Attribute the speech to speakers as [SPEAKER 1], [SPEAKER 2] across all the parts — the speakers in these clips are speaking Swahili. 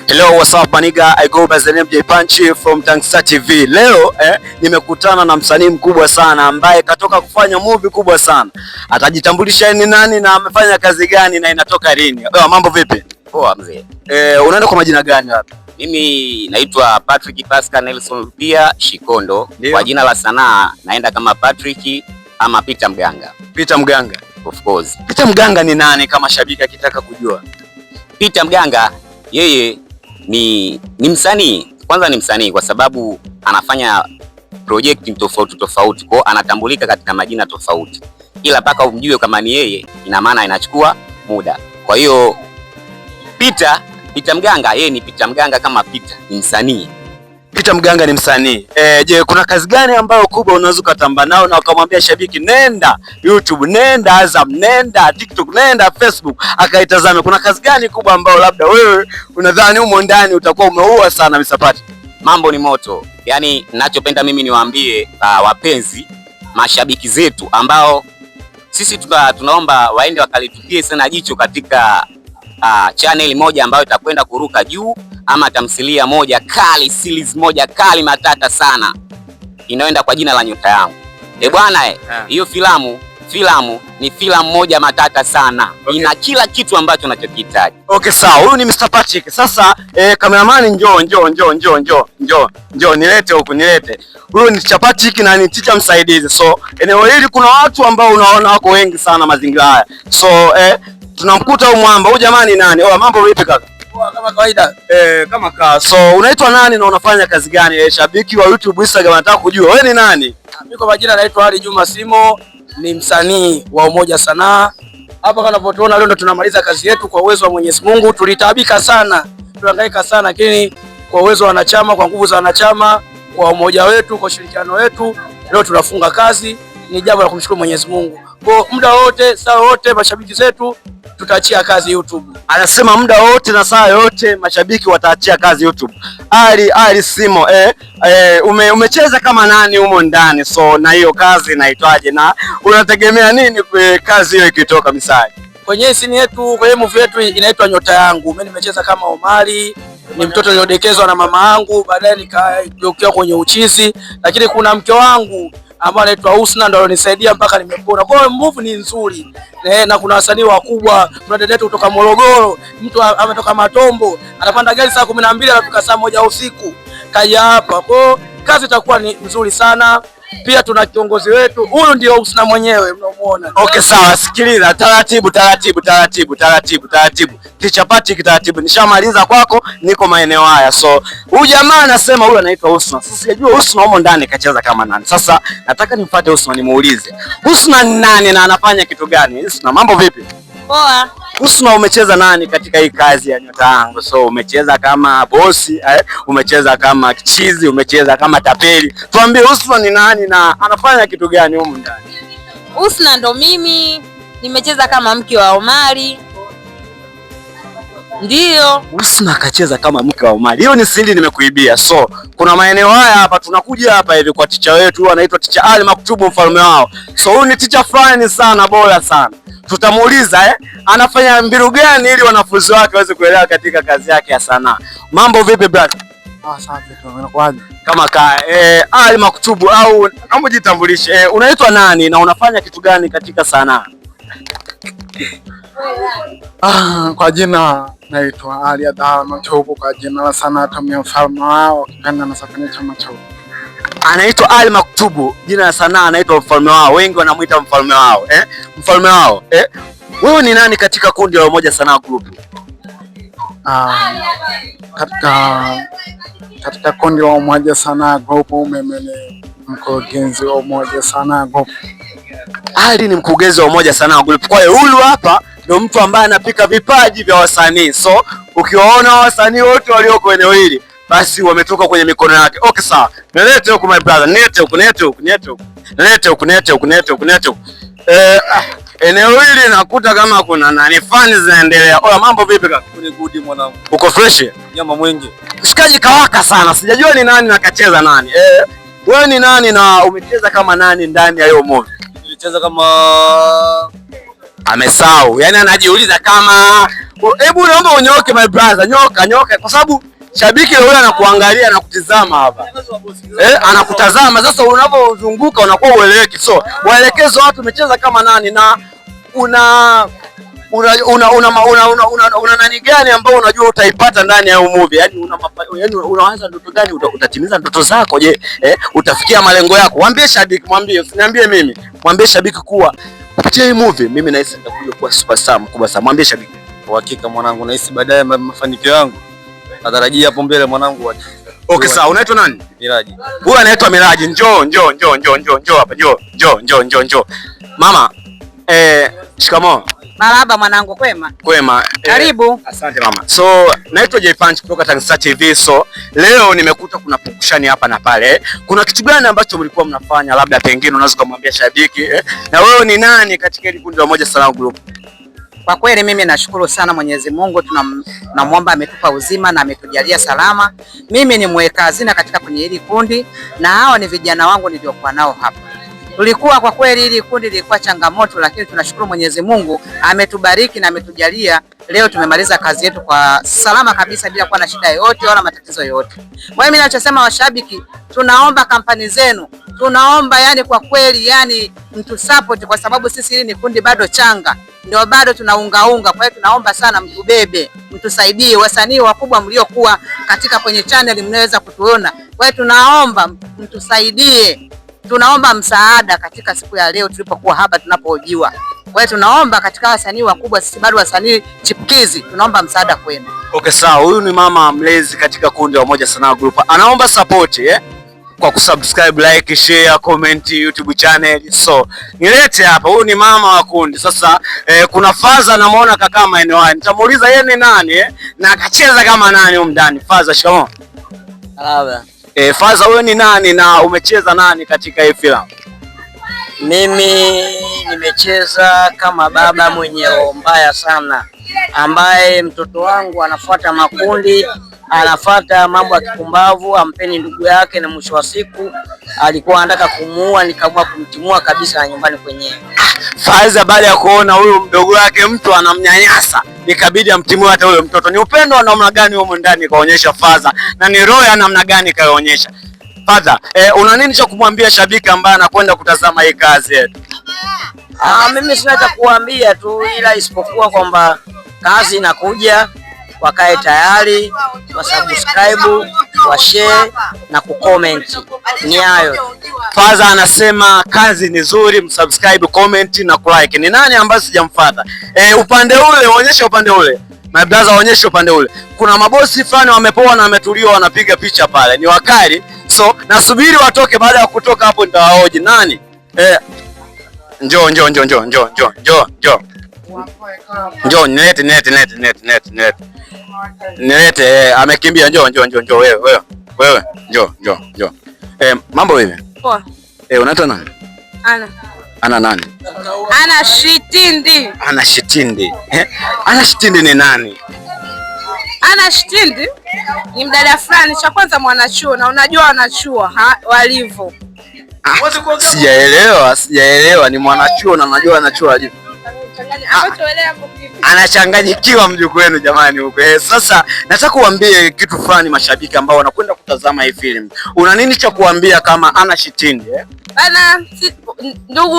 [SPEAKER 1] Hello, what's up maniga? I go by the name J Punch from Tangsta TV. Leo nimekutana na msanii mkubwa sana ambaye katoka kufanya movie kubwa sana. Atajitambulisha ni nani na amefanya kazi gani na inatoka lini? Mambo vipi?
[SPEAKER 2] Poa mzee.
[SPEAKER 1] Unaenda kwa majina gani hapa?
[SPEAKER 2] Mimi naitwa Patrick Pascal Nelson pia Shikondo. Kwa jina la sanaa naenda kama Patrick ama Peter Mganga.
[SPEAKER 1] Peter Mganga.
[SPEAKER 2] Of course.
[SPEAKER 1] Peter Mganga ni nani kama shabiki akitaka kujua?
[SPEAKER 2] Peter Mganga yeye ni msanii. Kwanza ni msanii kwa sababu anafanya project tofauti, kwa anatambulika katika majina tofauti, ila paka umjue kama ni yeye ina maana inachukua muda. Kwa hiyo Peter Mganga yeye ni Peter Mganga kama Peter ni msanii.
[SPEAKER 1] Peter Mganga ni msanii. Je, kuna kazi gani ambayo kubwa unaweza kutamba nao na ukamwambia shabiki nenda YouTube, nenda Azam, nenda TikTok, nenda Facebook akaitazame? Kuna kazi gani kubwa ambayo labda wewe unadhani humo ndani utakuwa umeua sana misapati?
[SPEAKER 2] Mambo ni moto. Yaani ninachopenda mimi niwaambie wapenzi mashabiki zetu ambao sisi tunaomba waende wakalitupie sana jicho katika channel moja ambayo itakwenda kuruka juu, ama tamthilia moja kali, series moja kali matata sana inayoenda kwa jina la Nyota Yangu. Bwana hiyo filamu ni filamu moja matata sana. Okay. Ina kila kitu ambacho unachokihitaji.
[SPEAKER 1] Okay, sawa. Huyu ni Mr. Patrick. Sasa cameraman njoo nilete huku, nilete. Huyu ni Patrick na ni teacher msaidizi. So eneo hili kuna watu ambao unaona wako wengi sana mazingira haya. So tunamkuta huyu mwamba. Huyu jamani nani? Mambo vipi kaka?
[SPEAKER 3] Kama kawaida.
[SPEAKER 1] Kama ka. So unaitwa nani na unafanya kazi gani? Shabiki wa YouTube, Instagram nataka kujua. Wewe ni nani?
[SPEAKER 3] Mimi kwa majina naitwa Ali Juma Simo, ni msanii wa Umoja Sanaa. Hapa kama unavyotuona leo ndo tunamaliza kazi yetu kwa uwezo wa Mwenyezi Mungu. Tulitaabika sana, tulihangaika sana, lakini kwa uwezo wa wanachama, kwa nguvu za wanachama, kwa umoja wetu, kwa ushirikiano wetu, leo tunafunga kazi. Ni jambo la kumshukuru Mwenyezi Mungu. Kwa muda wote, saa wote mashabiki zetu tutaachia kazi YouTube.
[SPEAKER 1] Anasema muda wote na saa yote mashabiki wataachia kazi YouTube. Ali Simo, umecheza kama nani humo ndani? So na hiyo kazi inaitwaje na unategemea nini kwa kazi hiyo ikitoka misali?
[SPEAKER 3] Kwenye scene yetu, kwenye movie yetu inaitwa Nyota Yangu. Mimi nimecheza kama Omari, ni mtoto niliodekezwa na mama yangu, baadaye nikageukia kwenye uchizi, lakini kuna mke wangu ambaye anaitwa Husna ndo alonisaidia mpaka nimepona. Kwa hiyo movie ni nzuri. Na kuna wasanii wakubwa, kuna dada yetu kutoka Morogoro, mtu ametoka Matombo, anapanda gari saa 12 anafika saa 1 usiku. Kaja hapa. Kwa hiyo kazi itakuwa ni nzuri sana. Pia tuna kiongozi wetu, huyu ndio Husna mwenyewe mnamuona.
[SPEAKER 1] Okay, sawa, sikiliza taratibu. Teacher Patrick taratibu. Nishamaliza kwako, niko maeneo haya. So, huyu jamaa anasema huyu anaitwa Husna. Sasa sijajua Husna humo ndani kacheza kama nani. Sasa nataka nimfuate Husna nimuulize. Husna ni nani na anafanya kitu gani? Husna, mambo vipi?
[SPEAKER 4] Poa.
[SPEAKER 1] Husna, umecheza nani katika hii kazi ya Nyota Yangu? So umecheza kama bosi, umecheza kama kichizi, umecheza kama tapeli. Tuambie Husna ni nani na anafanya kitu gani humu ndani?
[SPEAKER 4] Husna ndo mimi, nimecheza kama mke wa Omari. Ndio.
[SPEAKER 1] Husna kacheza kama mke wa Omari. Hiyo ni siri nimekuibia. So kuna maeneo haya hapa tunakuja hapa hivi kwa teacher wetu anaitwa Teacher Ali Maktubu mfalme wao. So huyu ni teacher fulani sana bora sana. Tutamuuliza anafanya mbinu gani ili wanafunzi wake waweze kuelewa katika kazi yake ya sanaa. Mambo vipi brother?
[SPEAKER 3] Asante tu, unakuaje?
[SPEAKER 1] Kama Ali Maktubu au namujitambulishe. Unaitwa nani na unafanya kitu gani katika sanaa?
[SPEAKER 5] Kwa jina naitwa Ali Adha Maktubu, kwa jina la sanaa Tamia mfalme wao, kipenda na safari chama cha.
[SPEAKER 1] Anaitwa Ali Maktubu, jina la sanaa anaitwa mfalme wao. Wengi wanamuita mfalme wao. Mfalme wao. Wewe ni nani katika kundi la Umoja Sanaa Group?
[SPEAKER 5] Katika kundi la Umoja Sanaa Group mimi ni mkurugenzi wa Umoja Sanaa Group.
[SPEAKER 1] Ali ni mkurugenzi wa Umoja Sanaa Group. Kwa hiyo huyu hapa ndio mtu ambaye anapika vipaji vya wasanii. So ukiwaona wasanii wote walioko eneo hili basi wametoka kwenye mikono yake. Okay, sawa. Nilete huku my brother. Nilete huku. Eneo hili nakuta kama kuna nani fani zinaendelea. Mambo vipi kaka?
[SPEAKER 3] Ni good mwanangu.
[SPEAKER 1] Uko fresh?
[SPEAKER 3] Nyama mwingi.
[SPEAKER 1] Mshikaji kawaka sana. Sijajua ni nani na kacheza nani. Wewe ni nani na umecheza kama nani ndani ya hiyo movie?
[SPEAKER 3] Nilicheza kama
[SPEAKER 1] amesahau. Yani anajiuliza kama Hebu naomba unyoke my brother, nyoka kwa sababu shabiki yule anakuangalia na kutizama hapa. Anakutazama sasa, unapozunguka unakuwa ueleweki. So, waelekezo watu umecheza kama nani na una nani gani ambao unajua utaipata ndani ya movie? Yaani unaanza ndoto gani, utatimiza ndoto zako? Je, utafikia malengo yako? Mwambie shabiki, mwambie, usiniambie mimi. Mwambie shabiki kuwa kupitia hii movie mimi nahisi nitakuja kuwa superstar mkubwa sana. Mwambie shabiki.
[SPEAKER 6] Kwa hakika mwanangu, nahisi baadaye mafanikio yangu natarajia hapo mbele mwanangu.
[SPEAKER 1] Okay, sawa. Unaitwa nani?
[SPEAKER 6] Miraji.
[SPEAKER 1] Huyu anaitwa Miraji. Njoo hapa. Njoo. Mama, shikamoo.
[SPEAKER 7] Marahaba mwanangu, kwema?
[SPEAKER 1] Kwema.
[SPEAKER 7] Karibu.
[SPEAKER 1] Asante mama. So, naitwa J Punch kutoka Tanzania TV. So, leo nimekuta kuna pukushani hapa na pale. Kuna kitu gani ambacho mlikuwa mnafanya? Labda pengine unaweza kumwambia shabiki, na wewe ni nani katika hili kundi la Umoja Salama Group?
[SPEAKER 7] Kwa kweli mimi nashukuru sana Mwenyezi Mungu, tunamwomba ametupa uzima na ametujalia salama. Mimi ni mweka hazina katika kwenye hili kundi na hao ni vijana wangu niliokuwa nao hapa. Tulikuwa kwa kweli hili kundi lilikuwa changamoto, lakini tunashukuru Mwenyezi Mungu ametubariki na ametujalia. Leo tumemaliza kazi yetu kwa salama kabisa bila kuwa na shida yoyote wala matatizo yoyote. Kwa hiyo mimi ninachosema washabiki, tunaomba kampani zenu, tunaomba yani kwa kweli yani mtu support, kwa sababu sisi hili ni kundi bado changa, ndio bado tunaungaunga. Kwa hiyo tunaomba sana mtubebe, mtusaidie, wasanii wakubwa mliokuwa katika kwenye channel mnaweza kutuona. Kwa hiyo tunaomba mtusaidie, tunaomba msaada katika siku ya leo tulipokuwa hapa tunapohojiwa. Kwa hiyo tunaomba katika wasanii wakubwa, sisi bado wasanii chipukizi, tunaomba msaada kwenu.
[SPEAKER 1] Okay, sawa. Huyu ni mama mlezi katika kundi la Umoja Sanaa Group. Anaomba support kwa kusubscribe, like, share, comment YouTube channel. So, nilete hapa. Huyu ni mama wa kundi. Sasa kuna Faza namuona kaka maeneo haya. Nitamuuliza yeye ni nani na akacheza kama nani huko ndani. Faza, shikamoo.
[SPEAKER 8] Salama.
[SPEAKER 1] Faza, wewe ni nani na umecheza nani katika hii filamu?
[SPEAKER 8] Mimi nimecheza kama baba mwenye roho mbaya sana, ambaye mtoto wangu anafuata makundi, anafuata mambo ya kipumbavu, ampeni ndugu yake, na mwisho wa siku alikuwa anataka kumuua, nikaamua kumtimua kabisa na nyumbani kwenyewe.
[SPEAKER 1] Faza, baada ya kuona huyu mdogo wake mtu anamnyanyasa, ikabidi amtimue hata huyo mtoto. Ni upendo wa namna gani huko ndani kaonyesha Faza, na ni roho ya namna gani kaonyesha Faza? Una nini cha kumwambia shabiki ambaye anakwenda kutazama hii kazi yetu?
[SPEAKER 8] Mimi sina cha kuambia tu, ila isipokuwa kwamba kazi inakuja, wakae tayari, wa subscribe, wa share na kucomment. Ni hayo.
[SPEAKER 1] Faza anasema kazi ni nzuri, msubscribe, comment na kulike. Ni nani ambaye sijamfuata? Upande ule, onyesha upande ule. My brother, onyesha upande ule. Kuna mabosi fulani wamepoa na wametuliwa wanapiga picha pale. Ni wakali. So, nasubiri watoke, baada ya kutoka hapo nitawahoji nani. Njoo. Njoo, nilete, amekimbia. Njoo wewe. Njoo. Mambo vipi?
[SPEAKER 4] Poa.
[SPEAKER 1] Unaitwa nani? Ana nani?
[SPEAKER 4] Ana Shitindi.
[SPEAKER 1] Ana Shitindi. Ana Shitindi ni nani?
[SPEAKER 4] Ana Shitindi ni mdada fulani, cha kwanza mwanachuo, na unajua wanachuo walivyo.
[SPEAKER 1] Sijaelewa, ni mwanachuo na unajua wanachuo walivyo. Anachanganyikiwa mjukuu wenu jamani huko. Sasa nataka uambie kitu fulani mashabiki ambao wanakwenda kutazama hii film. Una nini cha kuambia kama Ana Shitindi?
[SPEAKER 4] Bana, ndugu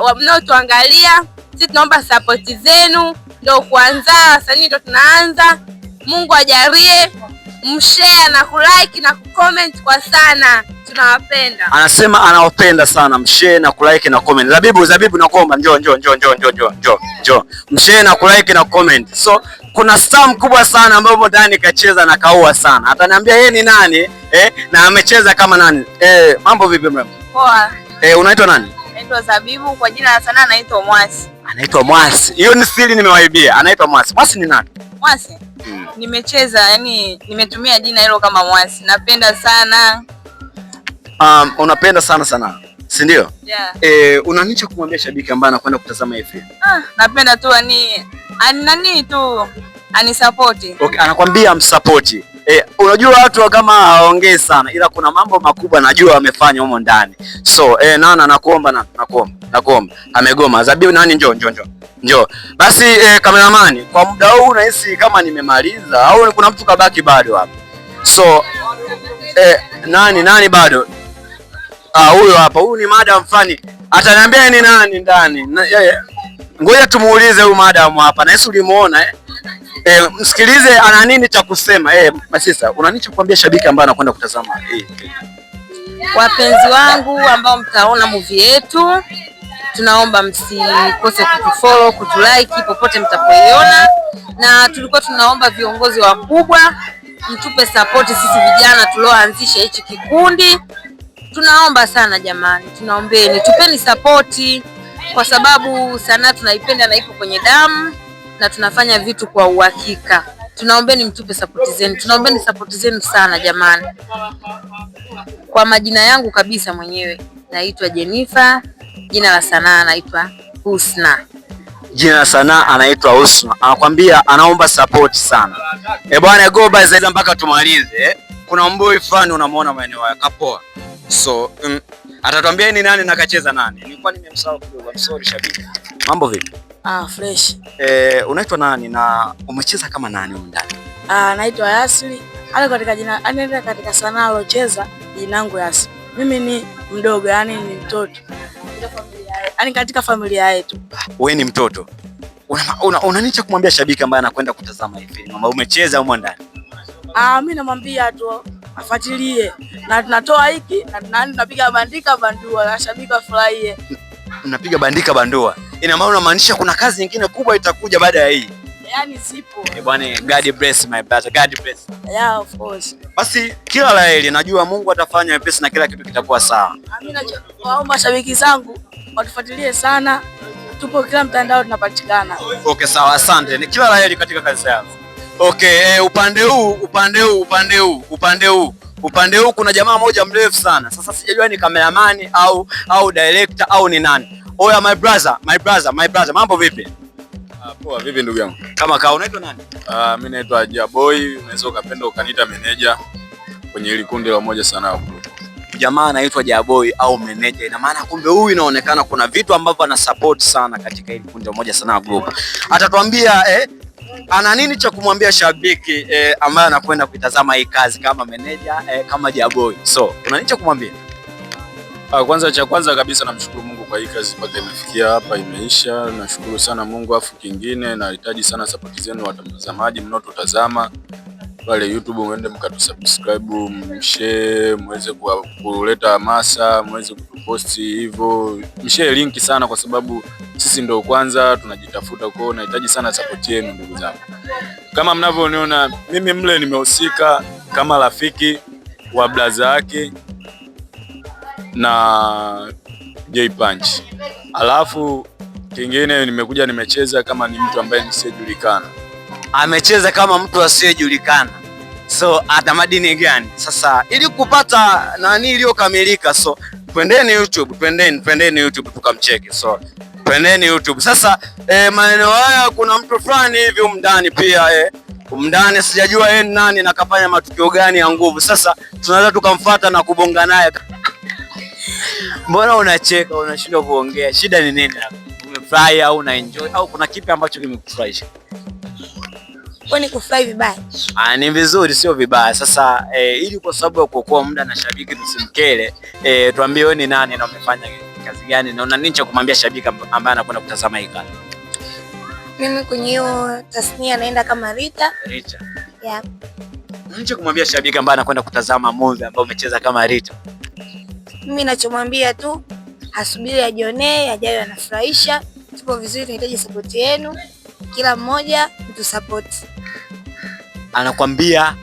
[SPEAKER 4] wa mnaotuangalia, sisi tunaomba support zenu, ndio kuanza wasanii ndio tunaanza. Mungu ajalie mshare na kulike na kucomment kwa sana. Tunawapenda. Anasema
[SPEAKER 1] anawapenda sana. Mshare na kulike na comment. Zabibu nakuomba njoo. Mshare na kulike na comment. So kuna star mkubwa sana ambaye ndani kacheza na kaua sana. Ataniambia yeye ni nani na amecheza kama nani. Mambo vipi mrembo?
[SPEAKER 4] Poa.
[SPEAKER 1] Unaitwa nani?
[SPEAKER 4] Naitwa Zabibu, kwa jina la sanaa naitwa Mwasi.
[SPEAKER 1] Anaitwa Mwasi. Hiyo ni siri nimewaibia. Anaitwa Mwasi. Mwasi ni nani?
[SPEAKER 4] Mwasi. Nimecheza, yani nimetumia jina hilo kama Mwasi. Napenda sana.
[SPEAKER 1] Unapenda sana, si ndio?
[SPEAKER 4] Yeah.
[SPEAKER 1] Una nini cha kumwambia shabiki ambaye anakwenda kutazama hii film?
[SPEAKER 4] Napenda tu nani tu ani support.
[SPEAKER 1] Okay, anakwambia msupport. Unajua watu kama hawaongei sana, ila kuna mambo makubwa najua wamefanya humo ndani. So Nana, nakuomba amegoma. Zabibu nani, njoo. Basi kameramani, kwa muda huu unahisi kama nimemaliza au kuna mtu kabaki bado hapa? So nani bado? Huyo hapa, huyu ni madam fulani. Ataniambia ni nani ndani. Ngoja tumuulize huyu madam hapa. Na Yesu ulimuona msikilize ana nini cha kusema. Masisa, una nini cha kuambia shabiki ambaye anakwenda kutazama
[SPEAKER 4] Wapenzi wangu ambao mtaona movie yetu, tunaomba msikose kutufollow, kutulike popote mtapoiona, na tulikuwa tunaomba viongozi wakubwa mtupe support sisi vijana tulioanzisha hichi kikundi. Tunaomba sana jamani, tunaombeni, tupeni support kwa sababu sanaa tunaipenda na ipo kwenye damu na tunafanya vitu kwa uhakika. Tunaombeni mtupe support zenu. Tunaombeni support zenu sana jamani. Kwa majina yangu kabisa mwenyewe naitwa Jennifer, jina la sanaa naitwa Husna.
[SPEAKER 1] Jina la sanaa anaitwa Husna. Anakuambia anaomba support sana. Bwana go by zaidi mpaka tumalize. Kuna mboi fulani unamuona maeneo ya Kapoa. So atatuambia ni nani na kacheza nani. Nilikuwa nimemsahau kidogo. I'm sorry shabiki. Mambo vipi?
[SPEAKER 3] Fresh.
[SPEAKER 1] Unaitwa nani na umecheza kama nani huko ndani?
[SPEAKER 3] Naitwa Yasli. Katika jina, anaenda katika sanaa alocheza jina langu Yasli. Mimi ni mdogo, yani ni mtoto. Katika familia yetu.
[SPEAKER 1] Wewe ni mtoto. Una nini cha kumwambia shabiki ambaye anakwenda kutazama hii film ambayo umecheza huko ndani?
[SPEAKER 3] Mimi namwambia tu afuatilie. Na tunatoa hiki na tunapiga bandika bandua na shabiki afurahie.
[SPEAKER 1] Mnapiga bandika bandua. Ina maana unamaanisha kuna kazi nyingine kubwa itakuja baada ya hii?
[SPEAKER 3] Yaani zipo.
[SPEAKER 1] Bwana, God bless my brother. God bless.
[SPEAKER 3] Yeah, of course.
[SPEAKER 1] Basi kila la heri, najua Mungu atafanya wepesi na kila kitu kitakuwa sawa.
[SPEAKER 3] Amina. Waomba mashabiki zangu watufuatilie sana. Tupo kila mtandao tunapatikana.
[SPEAKER 1] Okay, sawa, asante. Ni kila la heri katika kazi yako. Okay, upande huu kuna jamaa moja mrefu sana. Sasa sijajua ni cameraman au director au ni nani. Oya my brother. Mambo vipi?
[SPEAKER 6] Poa, vipi ndugu yangu?
[SPEAKER 1] Kama unaitwa nani?
[SPEAKER 6] Mimi naitwa Jaboy, unaweza ukapenda ukaniita manager kwenye hili kundi la Moja Sanaa Group.
[SPEAKER 1] Jamaa anaitwa Jaboy au manager. Ina maana kumbe huyu inaonekana kuna vitu ambavyo ana support sana katika hili kundi la Moja Sanaa Group. Atatuambia ana nini cha kumwambia shabiki ambaye anakwenda kuitazama hii kazi kama manager kama Jaboy. So, una nini cha kumwambia?
[SPEAKER 6] Cha kwanza kabisa namshukuru Mungu kwa hii kazi mpaka imefikia hapa, imeisha. Nashukuru sana Mungu, afu kingine nahitaji sana support zenu watazamaji mnaotutazama pale YouTube, muende mkatusubscribe, mshare, muweze kuleta hamasa, muweze kutuposti hivyo. Mshare link sana kwa sababu sisi ndio kwanza tunajitafuta, kwao nahitaji sana support yenu ndugu zangu. Kama mnavyoniona mimi mle nimehusika kama rafiki wa blaza yake na J Punch. Alafu kingine nimekuja nimecheza kama ni mtu ambaye nisiyejulikana.
[SPEAKER 1] Amecheza kama mtu asiyejulikana. So ana madini gani? Sasa ili kupata nani iliyokamilika, so twendeni YouTube, twendeni YouTube tukamcheke. So twendeni YouTube. Sasa maeneo haya kuna mtu fulani hivi umndani pia umndani sijajua nani na kafanya matukio gani ya nguvu. Sasa tunaweza tukamfuata na kubonga naye. Mbona unacheka, unashindwa kuongea? Shida ni nini hapa? Umefurahi au una enjoy au kuna kipi ambacho kimekufurahisha?
[SPEAKER 4] Kwani kufurahi vibaya?
[SPEAKER 1] Ni vizuri, sio vibaya. Sasa ili kwa sababu ya kuokoa muda na shabiki tusimkele, tuambie wewe ni nani na umefanya kazi gani na una nini cha kumwambia shabiki ambaye anakwenda kutazama hii kazi?
[SPEAKER 4] Mimi kwenye hiyo tasnia naenda kama Rita. Yeah.
[SPEAKER 1] Nini cha kumwambia shabiki ambaye anakwenda kutazama movie ambayo umecheza kama Rita?
[SPEAKER 4] Mimi nachomwambia tu asubiri ajionee, ajayo anafurahisha. Tupo vizuri, tunahitaji support yenu. Kila mmoja mtusupport.
[SPEAKER 1] Anakuambia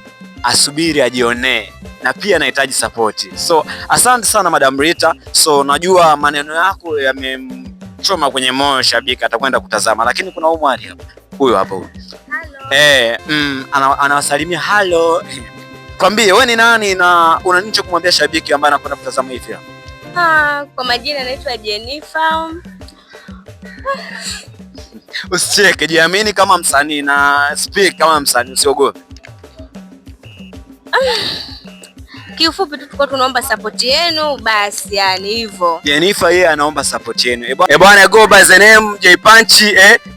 [SPEAKER 1] asubiri ajionee na pia anahitaji support. So asante sana Madam Rita. So najua maneno yako yamemchoma kwenye moyo shabiki atakwenda kutazama, lakini kuna umwali hapa. Huyo hapa huyo. Anawasalimia hello. Kwambie wewe ni nani na una nini cha kumwambia shabiki ambaye anakwenda kutazama hii film?
[SPEAKER 4] Kwa majina naitwa Jennifer.
[SPEAKER 1] Usicheke, jiamini kama msanii na speak kama msanii, usiogope.
[SPEAKER 4] Kiufupi tu tulikuwa tunaomba support yenu basi, yani hivyo.
[SPEAKER 1] Jennifer yeye anaomba support yenu. Bwana, go by the name J Punch.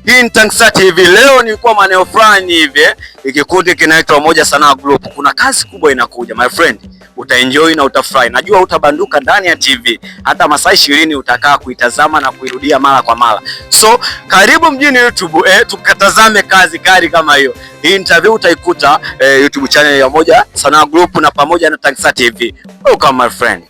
[SPEAKER 1] Hii ni Tangsa TV. Leo nilikuwa maeneo fulani hivi ikikundi kinaitwa Umoja Sanaa Group. Kuna kazi kubwa inakuja my friend. Utaenjoy na utafurahi. Najua utabanduka ndani ya TV. Hata masaa 20 utakaa kuitazama na kuirudia mara kwa mara. So, karibu mjini YouTube tukatazame kazi kali kama hiyo. Hii interview utaikuta YouTube channel ya Umoja Sanaa Group na pamoja na Tangsa TV. Welcome my friend.